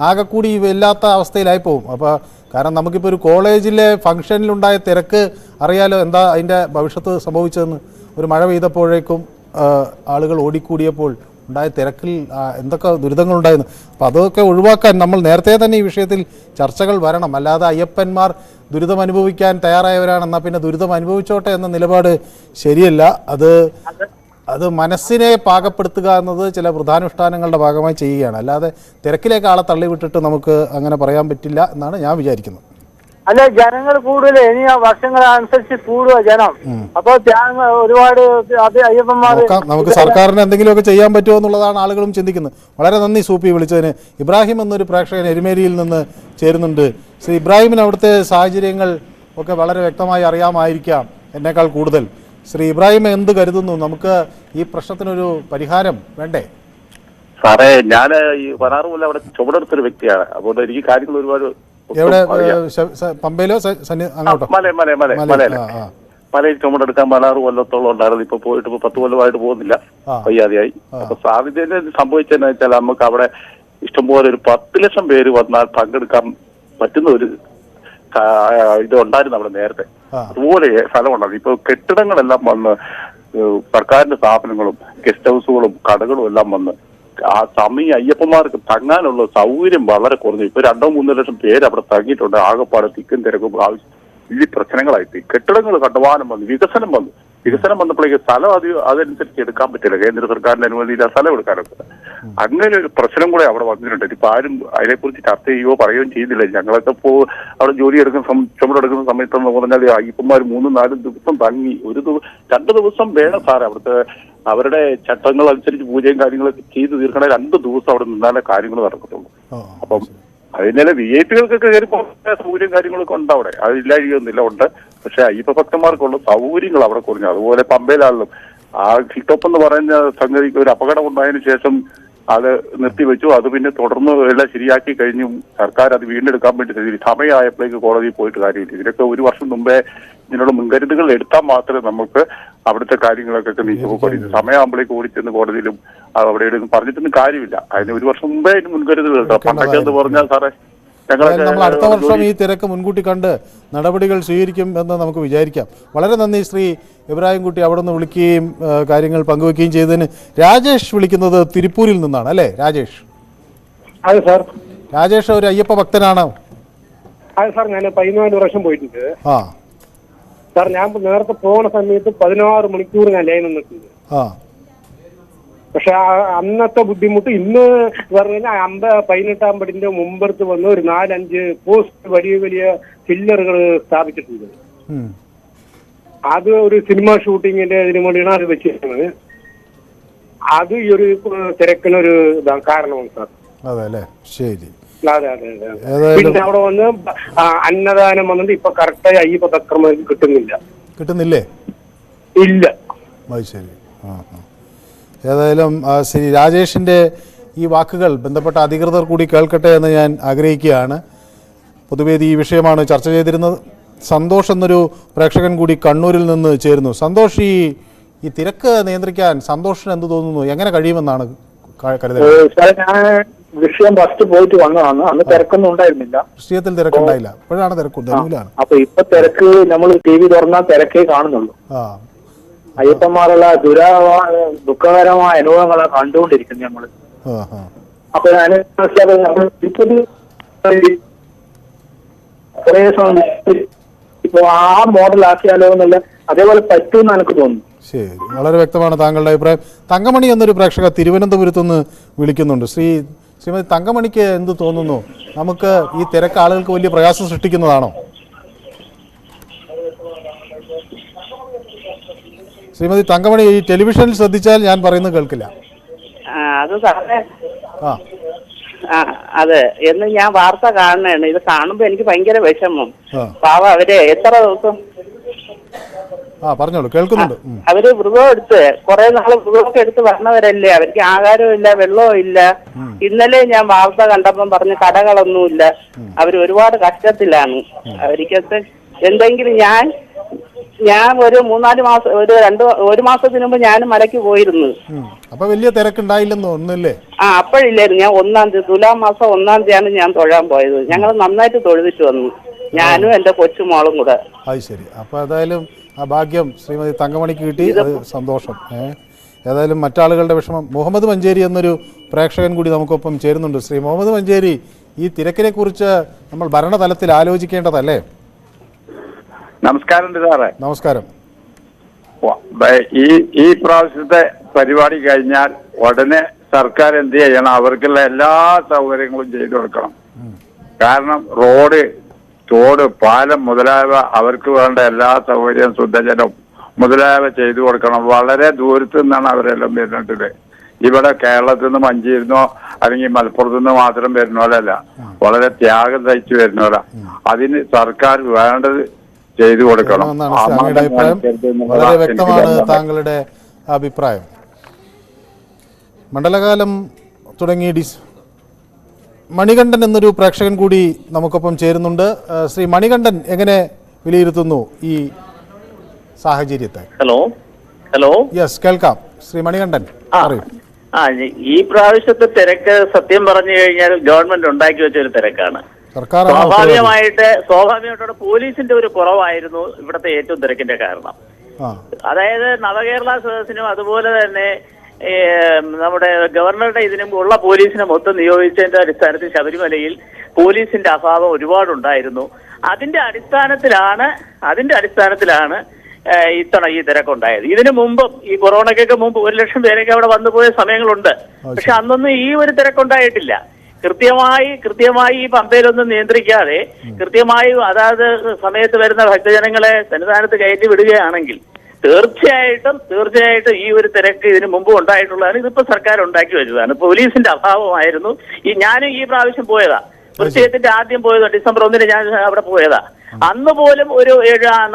ആകെ കൂടി വല്ലാത്ത അവസ്ഥയിലായി പോകും. അപ്പോൾ കാരണം നമുക്കിപ്പോൾ ഒരു കോളേജിലെ ഫംഗ്ഷനിലുണ്ടായ തിരക്ക് അറിയാലോ, എന്താ അതിൻ്റെ ഭവിഷ്യത്ത് സംഭവിച്ചതെന്ന്. ഒരു മഴ പെയ്തപ്പോഴേക്കും ആളുകൾ ഓടിക്കൂടിയപ്പോൾ ഉണ്ടായ തിരക്കിൽ എന്തൊക്കെ ദുരിതങ്ങളുണ്ടായിരുന്നു. അപ്പോൾ അതൊക്കെ ഒഴിവാക്കാൻ നമ്മൾ നേരത്തെ തന്നെ ഈ വിഷയത്തിൽ ചർച്ചകൾ വരണം. അല്ലാതെ അയ്യപ്പന്മാർ ദുരിതം അനുഭവിക്കാൻ തയ്യാറായവരാണെന്നാൽ പിന്നെ ദുരിതം അനുഭവിച്ചോട്ടെ എന്ന നിലപാട് ശരിയല്ല. അത് മനസ്സിനെ പാകപ്പെടുത്തുക എന്നത് ചില വൃതാനുഷ്ഠാനങ്ങളുടെ ഭാഗമായി ചെയ്യുകയാണ്. അല്ലാതെ തിരക്കിലേക്ക് ആളെ തള്ളിവിട്ടിട്ട് നമുക്ക് അങ്ങനെ പറയാൻ പറ്റില്ല എന്നാണ് ഞാൻ വിചാരിക്കുന്നത്. അല്ല, ജനങ്ങൾ കൂടുതൽ ഇനി വർഷങ്ങളനുസരിച്ച് കൂടുക ജനം. അപ്പോൾ ഒരുപാട് അയ്യപ്പന്മാർ നമുക്ക് സർക്കാരിന് എന്തെങ്കിലുമൊക്കെ ചെയ്യാൻ പറ്റുമോ എന്നുള്ളതാണ് ആളുകളും ചിന്തിക്കുന്നത്. വളരെ നന്ദി സൂപ്പി വിളിച്ചതിന്. ഇബ്രാഹിം എന്നൊരു പ്രേക്ഷകൻ എരുമേലിയിൽ നിന്ന് ചേരുന്നുണ്ട്. ശ്രീ ഇബ്രാഹിമിന് അവിടുത്തെ സാഹചര്യങ്ങൾ ഒക്കെ വളരെ വ്യക്തമായി അറിയാമായിരിക്കാം എന്നേക്കാൾ കൂടുതൽ. ശ്രീ ഇബ്രാഹിം എന്ത് കരുതുന്നു? നമുക്ക് ഈ പ്രശ്നത്തിനൊരു പരിഹാരം വേണ്ടേ? സാറേ, ഞാൻ ഈ വനാറുമല്ല അവിടെ ചുമടെടുത്തൊരു വ്യക്തിയാണ്. അതുകൊണ്ട് എനിക്ക് കാര്യങ്ങൾ ഒരുപാട്. എവിടെ? പമ്പയിലോ അങ്ങോട്ടോ? മലയിൽ ചുമടെടുക്കാൻ 16 കൊല്ലത്തോളം ഉണ്ടായിരുന്നു. ഇപ്പൊ പോയിട്ട് 10 കൊല്ലമായിട്ട് പോകുന്നില്ല, വയ്യാതെയായി. അപ്പൊ സാധ്യത സംഭവിച്ചതെന്ന് വെച്ചാൽ നമുക്ക് അവിടെ ഇഷ്ടംപോലെ ഒരു 10 ലക്ഷം പേര് വന്നാൽ പങ്കെടുക്കാൻ പറ്റുന്ന ഒരു ഇത് ഉണ്ടായിരുന്നു അവിടെ നേരത്തെ. അതുപോലെ സ്ഥലമുണ്ടായിരുന്നു. ഇപ്പൊ കെട്ടിടങ്ങളെല്ലാം വന്ന് സർക്കാരിന്റെ സ്ഥാപനങ്ങളും ഗസ്റ്റ് ഹൗസുകളും കടകളും എല്ലാം വന്ന് ആ സമയം അയ്യപ്പന്മാർക്ക് തങ്ങാനുള്ള സൗകര്യം വളരെ കുറഞ്ഞു. ഇപ്പൊ 2-3 ലക്ഷം പേര് അവിടെ തങ്ങിയിട്ടുണ്ട്. ആകെപ്പാടെ തിക്കും തിരക്കും ആവശ്യം വലിയ പ്രശ്നങ്ങളായിട്ട് കെട്ടിടങ്ങൾ കണ്ടുവാനം വന്നു. വികസനം വന്നപ്പോഴേക്ക് സ്ഥലം അതനുസരിച്ച് എടുക്കാൻ പറ്റില്ല. കേന്ദ്ര സർക്കാരിന്റെ അനുമതിയില്ല സ്ഥലം എടുക്കാനൊക്കെ. അങ്ങനെ ഒരു പ്രശ്നം കൂടെ അവിടെ വന്നിട്ടുണ്ട്. ഇപ്പൊ ആരും അതിനെക്കുറിച്ച് ചർച്ച ചെയ്യുകയോ പറയുകയും ചെയ്യുന്നില്ല. ഞങ്ങളൊക്കെ അവിടെ ജോലി ചുമടെടുക്കുന്ന സമയത്തെന്ന് പറഞ്ഞാൽ അയ്യപ്പന്മാർ 3-4 ദിവസം തങ്ങി. 2 ദിവസം വേണം സാറേ. അവിടുത്തെ അവരുടെ ചട്ടങ്ങൾ അനുസരിച്ച് പൂജയും കാര്യങ്ങളൊക്കെ ചെയ്ത് തീർക്കണേ 2 ദിവസം അവിടെ നിന്നാലേ കാര്യങ്ങൾ നടക്കത്തുള്ളൂ. അപ്പം അതിനെ വിഐപികൾക്കൊക്കെ കയറിപ്പോൾ സൗകര്യം കാര്യങ്ങളൊക്കെ ഉണ്ട് അവിടെ. അതില്ലായിരിക്കുന്നില്ല, ഉണ്ട്. പക്ഷെ അയ്യപ്പ ഭക്തന്മാർക്കുള്ള സൗകര്യങ്ങൾ അവിടെ കുറഞ്ഞു. അതുപോലെ പമ്പയിലാണെങ്കിലും ആ ഹിറ്റോപ്പ് എന്ന് പറയുന്ന സംഗതിക്ക് ഒരു അപകടം ഉണ്ടായതിനു ശേഷം അത് നിർത്തിവെച്ചു. അത് പിന്നെ തുടർന്ന് എല്ലാം ശരിയാക്കി കഴിഞ്ഞു. സർക്കാർ അത് വീണ്ടെടുക്കാൻ വേണ്ടി സമയമായപ്പോഴേക്ക് കോടതിയിൽ പോയിട്ട് കാര്യമില്ല. ഇതിനൊക്കെ 1 വർഷം മുമ്പേ ഇതിനുള്ള മുൻകരുതലുകൾ എടുത്താൽ മാത്രമേ നമുക്ക് അവിടുത്തെ കാര്യങ്ങളൊക്കെ നീക്കുപോയി. സമയമാകുമ്പോഴേക്ക് ഓടിച്ചെന്ന് കോടതിയിലും അവിടെ പറഞ്ഞിട്ടൊന്നും കാര്യമില്ല. അതിന് 1 വർഷം മുമ്പേ അതിന് മുൻകരുതൽ എടുക്കാം. പണ്ടൊക്കെ എന്ന് പറഞ്ഞാൽ സാറേ, നമ്മൾ അടുത്ത വർഷം ഈ തിരക്ക് മുൻകൂട്ടി കണ്ട് നടപടികൾ സ്വീകരിക്കും എന്ന് നമുക്ക് വിചാരിക്കാം. വളരെ നന്ദി ശ്രീ ഇബ്രാഹിം കുട്ടി അവിടെ നിന്ന് വിളിക്കുകയും കാര്യങ്ങൾ പങ്കുവെക്കുകയും ചെയ്തതിന്. രാജേഷ് വിളിക്കുന്നത് തിരുപ്പൂരിൽ നിന്നാണ്, അല്ലേ രാജേഷ്? അതെ സാർ. രാജേഷ് ഒരു അയ്യപ്പ ഭക്തനാണോ? അതെ സാർ, ഞാൻ 14 വർഷം പോയിട്ടുണ്ട് സാർ. ഞാൻ നേരത്തെ പോകുന്ന സമയത്ത് 16 മണിക്കൂർ ഞാൻ ലൈൻ നിന്നിട്ടുണ്ട്. പക്ഷെ അന്നത്തെ ബുദ്ധിമുട്ട് ഇന്ന് പറഞ്ഞു കഴിഞ്ഞാൽ 18-ാം പടിന്റെ മുമ്പത്ത് വന്ന് ഒരു 4-5 പോസ്റ്റ് വലിയ ഫില്ലറുകൾ സ്ഥാപിച്ചിട്ടുണ്ട്. അത് ഒരു സിനിമ ഷൂട്ടിങ്ങിന്റെ ഇതിനു വേണ്ടിയാണ് അത് വെച്ചിരിക്കുന്നത്. അത് ഈ ഒരു തിരക്കിനൊരു കാരണമാണ് സാർ. അതെ അല്ലേ? ശരി. അതെ അതെ അതെ. ഏതായാലും പിന്നെ അവിടെ വന്ന് അന്നദാനം വന്നിട്ട് ഇപ്പൊ കറക്റ്റായി അയ്യപ്പ തക്രമം കിട്ടുന്നില്ലേ? ഇല്ല. അത് ശരി. ഏതായാലും ശ്രീ രാജേഷിൻ്റെ ഈ വാക്കുകൾ ബന്ധപ്പെട്ട അധികൃതർ കൂടി കേൾക്കട്ടെ എന്ന് ഞാൻ ആഗ്രഹിക്കുകയാണ്. പൊതുവേദി ഈ വിഷയമാണ് ചർച്ച ചെയ്തിരുന്നത്. സന്തോഷ് എന്നൊരു പ്രേക്ഷകൻ കൂടി കണ്ണൂരിൽ നിന്ന് ചേരുന്നു. സന്തോഷ്, ഈ തിരക്ക് നിയന്ത്രിക്കാൻ സന്തോഷിന് എന്ത് തോന്നുന്നു? എങ്ങനെ കഴിയുമെന്നാണ് കരുതുന്നത്? ഞാൻ വിഷയം ഫസ്റ്റ് പോയിട്ട് വന്നതാണ്. അന്ന് തിരക്കൊന്നും ഉണ്ടായിരുന്നില്ല. വിഷയത്തിൽ തിരക്കുണ്ടായില്ല. ഇപ്പോഴാണ് തിരക്കുണ്ടായില്ലാണ്. അപ്പൊ ഇപ്പൊ തിരക്ക് നമ്മൾ TV തുറന്നാൽ തിരക്കേ കാണുന്നുള്ളൂ. അയ്യപ്പന്മാരുള്ള ദുഃഖകരമായ അനുഭവങ്ങളാണ് കണ്ടുകൊണ്ടിരിക്കുന്നത് നമ്മള്. അപ്പൊ ഞാൻ നമ്മൾ കുറേ സമയം ഇപ്പൊ ആ മോഡലാക്കിയാലോ എന്നല്ല, അതേപോലെ പറ്റുമെന്ന് എനിക്ക് തോന്നുന്നു. ശരി, വളരെ വ്യക്തമാണ് താങ്കളുടെ അഭിപ്രായം. തങ്കമണി എന്നൊരു പ്രേക്ഷക തിരുവനന്തപുരത്ത് നിന്ന് വിളിക്കുന്നുണ്ട്. ശ്രീമതി തങ്കമണിക്ക് എന്ത് തോന്നുന്നു? നമുക്ക് ഈ തിരക്ക് ആളുകൾക്ക് വലിയ പ്രയാസം സൃഷ്ടിക്കുന്നതാണോ? ശ്രീമതി തങ്കമണി, ഈ ടെലിവിഷനിൽ ശ്രദ്ധിച്ചാൽ ഞാൻ പറയുന്നത് കേൾക്കില്ല. അത് സാറേ, അതെ, എന്ന് ഞാൻ വാർത്ത കാണണേണ്. ഇത് കാണുമ്പോ എനിക്ക് ഭയങ്കര വിഷമം. പാവ അവര് എത്ര ദിവസം പറഞ്ഞോളൂ, കേൾക്കുന്നുണ്ട്. അവര് വ്രതം എടുത്ത് കുറെ നാള് വ്രതമൊക്കെ എടുത്ത് വരണവരല്ലേ. അവർക്ക് ആഹാരവും ഇല്ല, വെള്ളവും ഇല്ല. ഇന്നലെ ഞാൻ വാർത്ത കണ്ടപ്പം പറഞ്ഞു കടകളൊന്നുമില്ല. അവര് ഒരുപാട് കഷ്ടത്തിലാണ്. അവർക്കത്തെ എന്തെങ്കിലും ഞാൻ ഒരു 3-4 മാസം ഒരു മാസത്തിന് മുമ്പ് ഞാൻ മലയ്ക്ക് പോയിരുന്നു. അപ്പൊ വലിയ തിരക്കുണ്ടായില്ലെന്നോ? ഒന്നുമില്ലേ? അപ്പോഴില്ലായിരുന്നു. ഞാൻ 1-ാം തീയതി, തുലാം മാസം 1-ാം തീയതിയാണ് ഞാൻ തൊഴാൻ പോയത്. ഞങ്ങൾ നന്നായിട്ട് തൊഴുതിട്ട് വന്നു, ഞാനും എന്റെ കൊച്ചുമോളും കൂടെ. അത് ശരി. അപ്പൊ ഏതായാലും ആ ഭാഗ്യം ശ്രീമതി തങ്കമണിക്ക് കിട്ടി, അത് സന്തോഷം. ഏതായാലും മറ്റാളുകളുടെ വിഷമം. മുഹമ്മദ് മഞ്ചേരി എന്നൊരു പ്രേക്ഷകൻ കൂടി നമുക്കൊപ്പം ചേരുന്നുണ്ട്. ശ്രീ മുഹമ്മദ് മഞ്ചേരി, ഈ തിരക്കിനെ കുറിച്ച് നമ്മൾ ഭരണതലത്തിൽ ആലോചിക്കേണ്ടതല്ലേ? നമസ്കാരം സാറേ. നമസ്കാരം. ഈ പ്രാവശ്യത്തെ പരിപാടി കഴിഞ്ഞാൽ ഉടനെ സർക്കാർ എന്ത് ചെയ്യണം? അവർക്കുള്ള എല്ലാ സൗകര്യങ്ങളും ചെയ്തു കൊടുക്കണം. കാരണം റോഡ്, തോട്, പാലം മുതലായവ അവർക്ക് വേണ്ട എല്ലാ സൗകര്യവും, ശുദ്ധജലം മുതലായവ ചെയ്തു കൊടുക്കണം. വളരെ ദൂരത്തു നിന്നാണ് അവരെല്ലാം വരുന്നത്. ഇവിടെ കേരളത്തിൽ നിന്ന് മഞ്ചേരിന്നോ അല്ലെങ്കിൽ മലപ്പുറത്തു നിന്ന് മാത്രം വരുന്നവരല്ല, വളരെ ത്യാഗം സഹിച്ചു വരുന്നവരാ. അതിന് സർക്കാർ വേണ്ടത് ചെയ്തു കൊടുക്കണം. വളരെ വ്യക്തമാണ് താങ്കളുടെ അഭിപ്രായം. മണ്ഡലകാലം തുടങ്ങി മണികണ്ഠൻ എന്നൊരു പ്രേക്ഷകൻ കൂടി നമുക്കൊപ്പം ചേരുന്നുണ്ട്. ശ്രീ മണികണ്ഠൻ, എങ്ങനെ വിലയിരുത്തുന്നു ഈ സാഹചര്യത്തെ? ഹലോ യെസ്, കേൾക്കാം. ശ്രീ മണികണ്ഠൻ പറയൂ. ഈ പ്രാവശ്യത്തെ തിരക്ക് സത്യം പറഞ്ഞു കഴിഞ്ഞാൽ ഗവൺമെന്റ് ഉണ്ടാക്കി വെച്ച ഒരു തിരക്കാണ്. സ്വാഭാവികമായിട്ട് പോലീസിന്റെ ഒരു കുറവായിരുന്നു ഇവിടുത്തെ ഏറ്റവും തിരക്കിന്റെ കാരണം. അതായത് നവകേരള സദസ്സിനും അതുപോലെ തന്നെ നമ്മുടെ ഗവർണറുടെ ഇതിനും ഉള്ള പോലീസിനെ മൊത്തം നിയോഗിച്ചതിന്റെ അടിസ്ഥാനത്തിൽ ശബരിമലയിൽ പോലീസിന്റെ അഭാവം ഒരുപാടുണ്ടായിരുന്നു. അതിന്റെ അടിസ്ഥാനത്തിലാണ് ഇത്തവണ ഈ തിരക്കുണ്ടായത്. ഇതിനു മുമ്പും ഈ കൊറോണയ്ക്കൊക്കെ മുമ്പ് 1,00,000 പേരൊക്കെ അവിടെ വന്നുപോയ സമയങ്ങളുണ്ട്. പക്ഷെ അന്നൊന്നും ഈ ഒരു തിരക്കുണ്ടായിട്ടില്ല. കൃത്യമായി ഈ പമ്പയിലൊന്നും നിയന്ത്രിക്കാതെ കൃത്യമായി അതാത് സമയത്ത് വരുന്ന ഭക്തജനങ്ങളെ സന്നിധാനത്ത് കയറ്റി വിടുകയാണെങ്കിൽ തീർച്ചയായിട്ടും ഈ ഒരു തിരക്ക് ഇതിനു മുമ്പ് ഉണ്ടായിട്ടുള്ളതാണ്. ഇതിപ്പോ സർക്കാർ ഉണ്ടാക്കി വെച്ചതാണ്. പോലീസിന്റെ അഭാവമായിരുന്നു. ഞാനും ഈ പ്രാവശ്യം പോയതാ, വൃശ്ചികത്തിന്റെ ആദ്യം പോയതാ, ഡിസംബർ 1-ന് ഞാൻ അവിടെ പോയതാ. അന്ന് പോലും ഒരു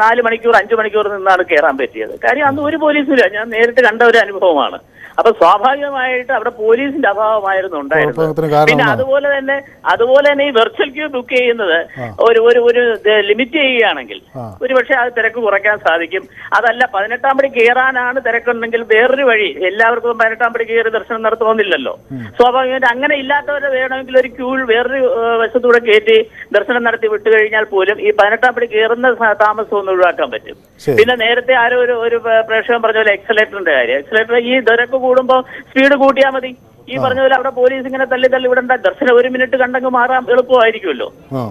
4 മണിക്കൂർ 5 മണിക്കൂർ നിന്നാണ് കയറാൻ പറ്റിയത്. കാര്യം അന്ന് ഒരു പോലീസില്ല. ഞാൻ നേരിട്ട് കണ്ട ഒരു അനുഭവമാണ്. അപ്പൊ സ്വാഭാവികമായിട്ട് അവിടെ പോലീസിന്റെ അഭാവമായിരുന്നു ഉണ്ടായിരുന്നത്. പിന്നെ അതുപോലെ തന്നെ ഈ വെർച്വൽ ക്യൂ ബുക്ക് ചെയ്യുന്നത് ഒരു ലിമിറ്റ് ചെയ്യുകയാണെങ്കിൽ ഒരുപക്ഷെ അത് തിരക്ക് കുറയ്ക്കാൻ സാധിക്കും. അതല്ല 18-ാം പടി കയറാനാണ് തിരക്കുണ്ടെങ്കിൽ വേറൊരു വഴി, എല്ലാവർക്കും 18-ാം പടി കയറി ദർശനം നടത്തുമെന്നില്ലല്ലോ. സ്വാഭാവികമായിട്ട് അങ്ങനെ ഇല്ലാത്തവരെ വേണമെങ്കിൽ ഒരു ക്യൂ വേറൊരു വശത്തൂടെ കയറ്റി ദർശനം നടത്തി വിട്ടു കഴിഞ്ഞാൽ പോലും ഈ 18-ാം പടി കയറുന്ന താമസം ഒന്ന് ഒഴിവാക്കാൻ പറ്റും. പിന്നെ നേരത്തെ ആരോ ഒരു പ്രേക്ഷകൻ പറഞ്ഞ പോലെ എക്സലേറ്ററിന്റെ കാര്യം, എക്സലേറ്റർ ഈ തിരക്ക് കൂടുമ്പോ സ്പീഡ് കൂട്ടിയാൽ മതി. ഈ പറഞ്ഞ പോലെ അവിടെ പോലീസ് ഇങ്ങനെ തള്ളി വിടണ്ട, ദർശനം 1 മിനിറ്റ് കണ്ടെങ്കിൽ മാറാൻ എളുപ്പമായിരിക്കുമല്ലോ.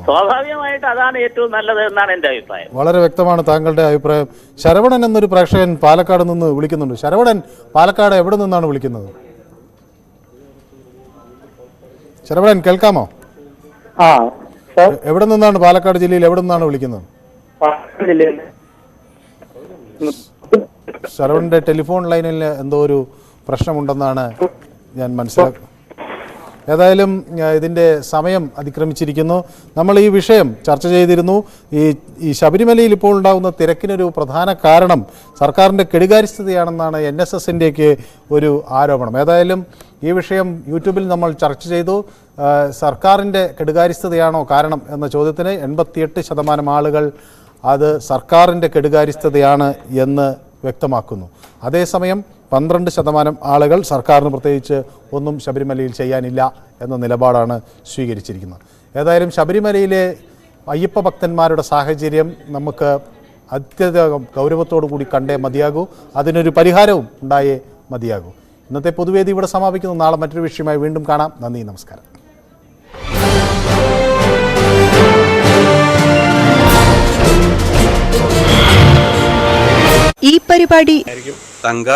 സ്വാഭാവികമായിട്ട് അതാണ് ഏറ്റവും നല്ലത് എന്നാണ് എന്റെ അഭിപ്രായം. വളരെ വ്യക്തമാണ് താങ്കളുടെ അഭിപ്രായം. ശരവണൻ എന്നൊരു പ്രേക്ഷകൻ പാലക്കാട് നിന്ന് വിളിക്കുന്നുണ്ട്. ശരവണൻ, പാലക്കാട് എവിടെ നിന്നാണ് വിളിക്കുന്നത്? ശരവണൻ കേൾക്കാമോ? എവിടെ നിന്നാണ്, പാലക്കാട് ജില്ലയിൽ എവിടെ നിന്നാണ് വിളിക്കുന്നത്? ശരവണന്റെ ടെലിഫോൺ ലൈനിൽ എന്തോ ഒരു പ്രശ്നമുണ്ടെന്നാണ് ഞാൻ മനസ്സിലാക്കുന്നത്. ഏതായാലും ഇതിൻ്റെ സമയം അതിക്രമിച്ചിരിക്കുന്നു. നമ്മൾ ഈ വിഷയം ചർച്ച ചെയ്തിരുന്നു. ഈ ശബരിമലയിൽ ഇപ്പോൾ ഉണ്ടാകുന്ന തിരക്കിനൊരു പ്രധാന കാരണം സർക്കാരിൻ്റെ കെടുകാര്യസ്ഥതയാണെന്നാണ് NSSൻ്റെയൊക്കെ ഒരു ആരോപണം. ഏതായാലും ഈ വിഷയം യൂട്യൂബിൽ നമ്മൾ ചർച്ച ചെയ്തു. സർക്കാരിൻ്റെ കെടുകാര്യസ്ഥതയാണോ കാരണം എന്ന ചോദ്യത്തിന് 88% ആളുകൾ അത് സർക്കാരിൻ്റെ കെടുകാര്യസ്ഥതയാണ് എന്ന് വ്യക്തമാക്കുന്നു. അതേസമയം 12% ആളുകൾ സർക്കാരിന് പ്രത്യേകിച്ച് ഒന്നും ശബരിമലയിൽ ചെയ്യാനില്ല എന്ന നിലപാടാണ് സ്വീകരിച്ചിരിക്കുന്നത്. ഏതായാലും ശബരിമലയിലെ അയ്യപ്പ ഭക്തന്മാരുടെ സാഹചര്യം നമുക്ക് അത്യധികം ഗൗരവത്തോടു കൂടി കണ്ടേ മതിയാകൂ. അതിനൊരു പരിഹാരവും ഉണ്ടായേ മതിയാകൂ. ഇന്നത്തെ പൊതുവേദി ഇവിടെ സമാപിക്കുന്നു. നാളെ മറ്റൊരു വിഷയമായി വീണ്ടും കാണാം. നന്ദി, നമസ്കാരം. ഈ പരിപാടി തങ്ക